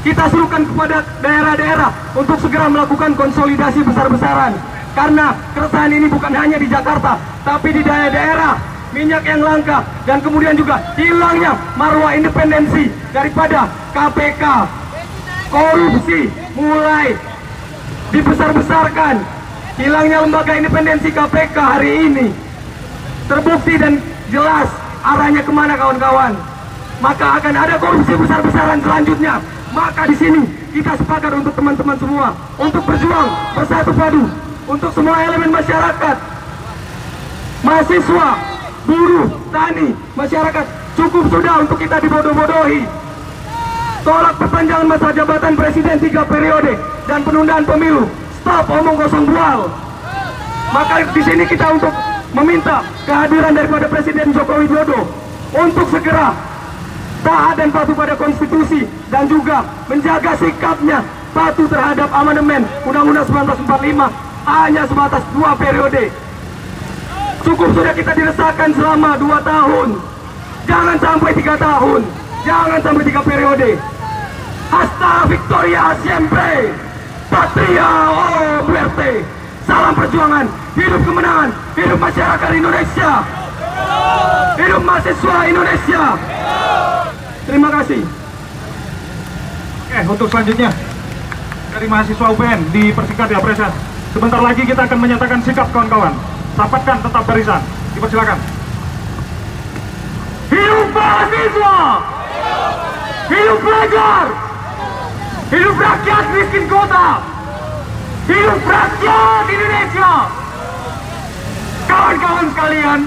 Kita serukan kepada daerah-daerah untuk segera melakukan konsolidasi besar-besaran. Karena keresahan ini bukan hanya di Jakarta, tapi di daerah-daerah minyak yang langka, dan kemudian juga hilangnya marwah independensi daripada KPK. Korupsi mulai dibesar-besarkan, hilangnya lembaga independensi KPK hari ini terbukti dan jelas arahnya kemana kawan-kawan. Maka akan ada korupsi besar-besaran selanjutnya. Maka di sini kita sepakat untuk teman-teman semua untuk berjuang bersatu padu untuk semua elemen masyarakat, mahasiswa, buruh, tani, masyarakat. Cukup sudah untuk kita dibodoh-bodohi. Tolak perpanjangan masa jabatan presiden 3 periode dan penundaan pemilu. Stop omong kosong bual. Maka di sini kita untuk meminta kehadiran daripada Presiden Joko Widodo untuk segera taat dan patuh pada konstitusi dan juga menjaga sikapnya patuh terhadap amandemen Undang-Undang 1945 hanya sebatas 2 periode. Cukup sudah kita diresahkan selama 2 tahun. Jangan sampai 3 tahun. Jangan sampai 3 periode. Hasta Victoria siempre. Patria o muerte. Salam perjuangan. Hidup kemenangan. Hidup masyarakat Indonesia. Hidup mahasiswa Indonesia. Terima kasih. Oke, untuk selanjutnya dari mahasiswa UPN dipersingkat ya Presa. Sebentar lagi kita akan menyatakan sikap kawan-kawan. Rapatkan tetap barisan. Dipersilakan. Hidup mahasiswa. Hidup pelajar. Hidup rakyat miskin kota. Hidup rakyat Indonesia. Kawan-kawan sekalian,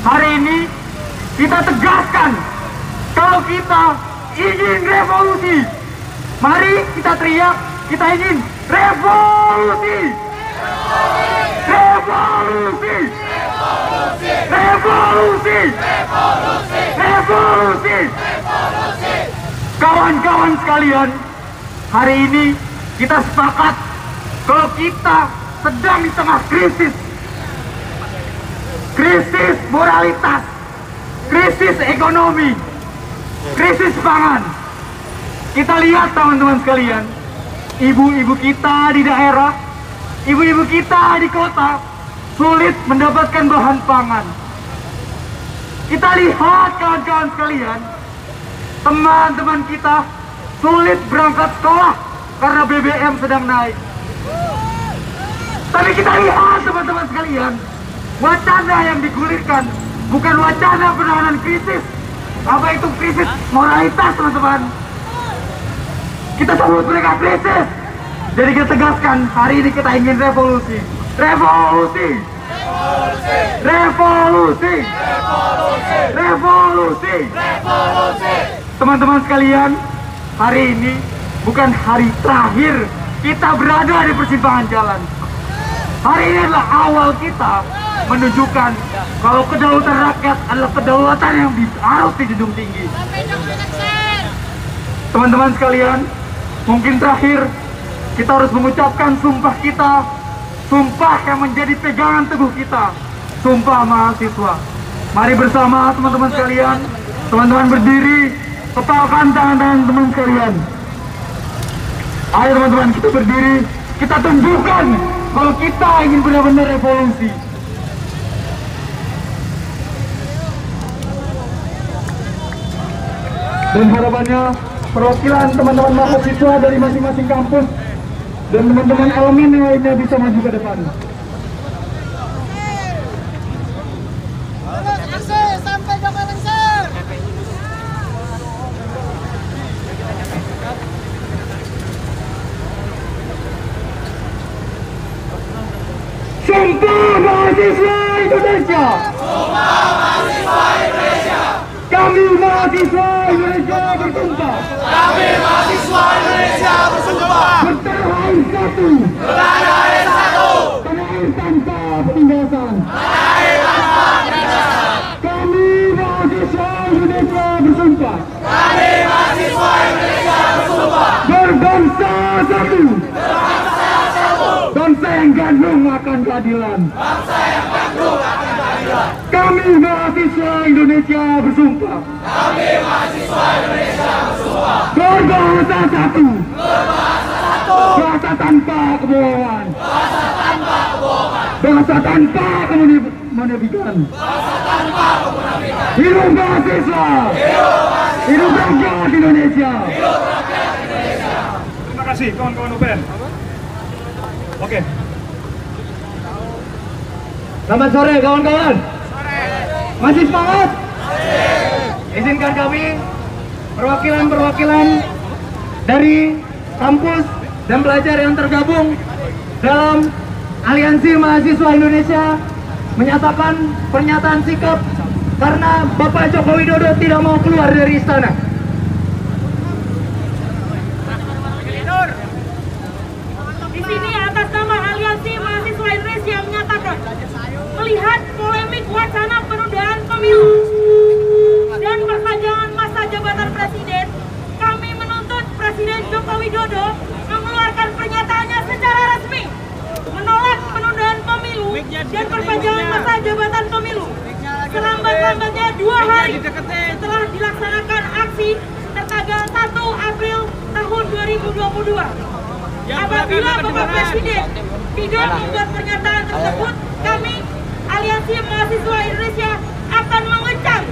hari ini kita tegaskan kalau kita ingin revolusi. Mari kita teriak, kita ingin revolusi. Revolusi. Revolusi. Revolusi. Kawan-kawan sekalian, hari ini kita sepakat kalau kita sedang di tengah krisis. Krisis moralitas, krisis ekonomi, krisis pangan. Kita lihat teman-teman sekalian, ibu-ibu kita di daerah, ibu-ibu kita di kota sulit mendapatkan bahan pangan. Kita lihat kawan-kawan sekalian, teman-teman kita sulit berangkat sekolah karena BBM sedang naik. Tapi kita lihat teman-teman sekalian, wacana yang digulirkan bukan wacana penanganan krisis. Apa itu krisis moralitas teman-teman? Kita sebut mereka krisis. Jadi kita tegaskan hari ini kita ingin revolusi. Revolusi. Revolusi. Revolusi. Revolusi. Revolusi. Teman-teman sekalian, hari ini bukan hari terakhir kita berada di persimpangan jalan. Hari ini adalah awal kita menunjukkan kalau kedaulatan rakyat adalah kedaulatan yang harus dijunjung tinggi. Teman-teman sekalian, mungkin terakhir kita harus mengucapkan sumpah kita, sumpah yang menjadi pegangan teguh kita, sumpah mahasiswa. Mari bersama teman-teman sekalian, teman-teman berdiri, kepalkan tangan-tangan teman sekalian. Ayo teman-teman, kita berdiri, kita tunjukkan kalau kita ingin benar-benar revolusi. Dan harapannya perwakilan teman-teman mahasiswa dari masing-masing kampus dan teman-teman elemen yang lainnya bisa maju ke depan. Sampai kapal besar. Sumpah mahasiswa Indonesia. Sumpah mahasiswa Indonesia. Kami mahasiswa Indonesia bersumpah. Kami mahasiswa Indonesia bersumpah. Bertahan satu. Bertahan satu. Tanah air tanpa penindasan. Air tanpa penindasan. Kami mahasiswa Indonesia bersumpah. Kami mahasiswa Indonesia bersumpah. Berbangsa satu. Berbangsa satu. Bangsa yang gandrung akan keadilan. Bangsa yang gandrung akan keadilan. Kami mahasiswa Indonesia bersumpah. Kami mahasiswa Indonesia bersumpah. Berbangsa satu. Berbangsa satu. Bahasa tanpa kebohongan. Bahasa tanpa kebohongan. Bangsa tanpa kemunafikan. Hidup mahasiswa. Hidup rakyat Indonesia. Terima kasih kawan-kawan UPN. Oke. Selamat sore kawan-kawan. Masih semangat? Izinkan kami perwakilan-perwakilan dari kampus dan pelajar yang tergabung dalam Aliansi Mahasiswa Indonesia menyatakan pernyataan sikap karena Bapak Joko Widodo tidak mau keluar dari istana. Di sini atas nama Aliansi Mahasiswa Indonesia menyatakan melihat polemik wacana penundaan pemilu dan perpanjangan masa jabatan presiden, kami menuntut Presiden Joko Widodo mengeluarkan pernyataannya secara resmi menolak penundaan pemilu dan perpanjangan masa jabatan pemilu selambat-lambatnya 2 hari setelah dilaksanakan aksi tertanggal 1 April tahun 2022. Apabila Bapak Presiden tidak membuat pernyataan tersebut, kami Aliansi Mahasiswa Indonesia akan mengecam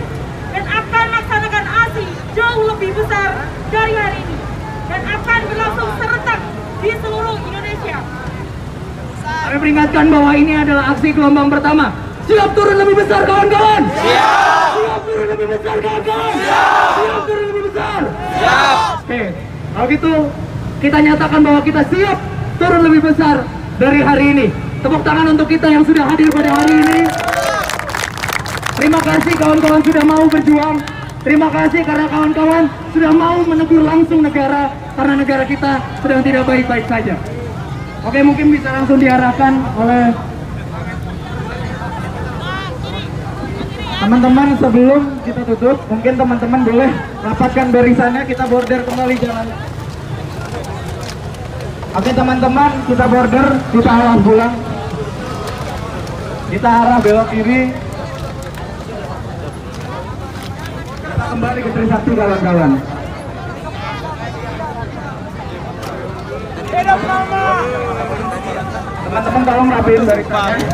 dan akan melaksanakan aksi jauh lebih besar dari hari ini dan akan berlangsung serentak di seluruh Indonesia. Kami peringatkan bahwa ini adalah aksi gelombang pertama. Siap turun lebih besar kawan-kawan? Siap! Siap turun lebih besar kawan-kawan? Siap! Siap turun lebih besar? Siap! Oke, kalau gitu kita nyatakan bahwa kita siap turun lebih besar dari hari ini. Tepuk tangan untuk kita yang sudah hadir pada hari ini. Terima kasih kawan-kawan sudah mau berjuang. Terima kasih karena kawan-kawan sudah mau menegur langsung negara karena negara kita sedang tidak baik-baik saja. Oke, mungkin bisa langsung diarahkan oleh Teman-teman, sebelum kita tutup, mungkin teman-teman boleh rapatkan barisannya, kita border kembali jalan. Oke teman-teman, kita border, kita arah pulang. Kita arah belok kiri. Kita kembali ke Trisakti kawan-kawan. Teman-teman tolong rapiin barisannya.